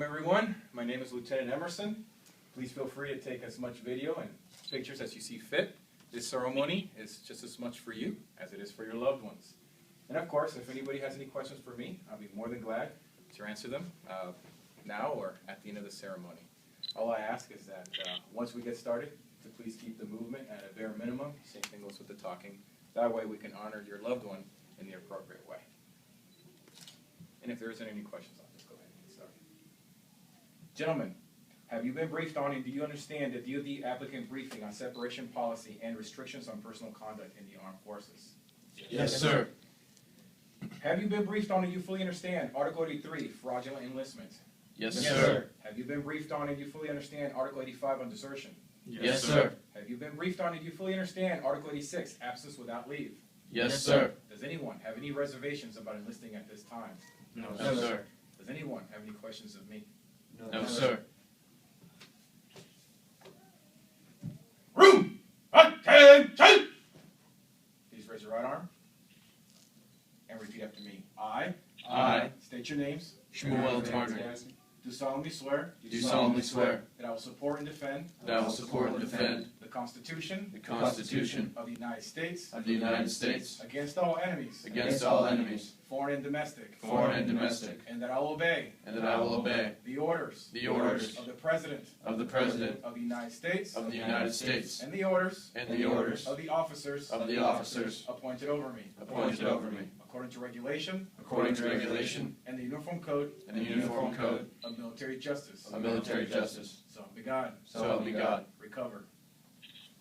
Welcome everyone. My name is Lieutenant Emerson. Please feel free to take as much video and pictures as you see fit. This ceremony is just as much for you as it is for your loved ones. And of course, if anybody has any questions for me, I'll be more than glad to answer them now or at the end of the ceremony. All I ask is that once we get started, to please keep the movement at a bare minimum. Same thing goes with the talking. That way we can honor your loved one in the appropriate way. And if there isn't any questions, I'll just go ahead and get started. Gentlemen, have you been briefed on and do you understand the DoD applicant briefing on separation policy and restrictions on personal conduct in the armed forces? Yes, sir. Have you been briefed on and you fully understand Article 83, fraudulent enlistment? Yes, Yes, sir. Have you been briefed on and you fully understand Article 85 on desertion? Yes, sir. Have you been briefed on and you fully understand Article 86, absence without leave? Yes, sir. Does anyone have any reservations about enlisting at this time? No, sir. Does anyone have any questions of me? No, sir. Room! Attention! Please raise your right arm and repeat after me. I state your names. Shmuel Target. Do solemnly swear. Do solemnly swear that I will support and defend that I will support and defend the Constitution the Constitution of the United States of the United States against all enemies, against all enemies, foreign and domestic, foreign and domestic, and that I will obey and that I will obey the orders the orders of the President of the President of the United States of the United States and the orders and the orders of the officers appointed over me appointed over me according to regulation according to regulation and the Uniform Code and the Uniform Code of Military Justice. of Military Justice. So help me God. So help me God. Recover.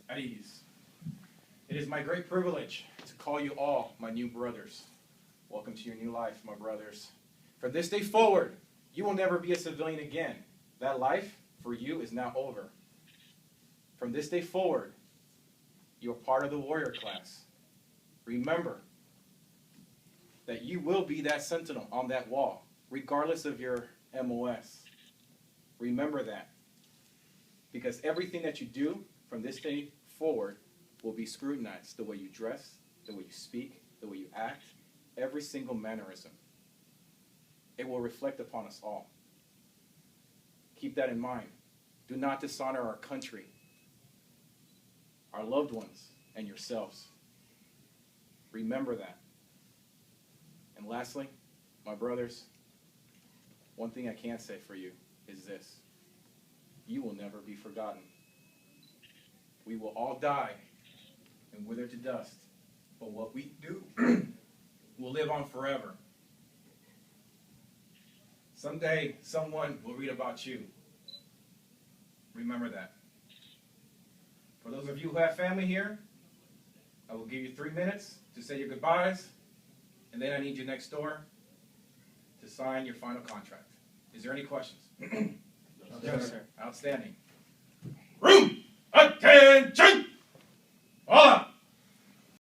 At ease. It is my great privilege to call you all my new brothers. Welcome to your new life, my brothers. From this day forward, you will never be a civilian again. That life for you is now over. From this day forward, you are part of the warrior class. Remember that you will be that sentinel on that wall, regardless of your MOS. Remember that. Because everything that you do from this day forward will be scrutinized. The way you dress, the way you speak, the way you act, every single mannerism. It will reflect upon us all. Keep that in mind. Do not dishonor our country, our loved ones, and yourselves. Remember that. And lastly, my brothers, one thing I can say for you is this. You will never be forgotten. We will all die and wither to dust, but what we do will live on forever. Someday, someone will read about you. Remember that. For those of you who have family here, I will give you 3 minutes to say your goodbyes, and then I need you next door to sign your final contract. Is there any questions? No, sir. Outstanding. Room! Attention!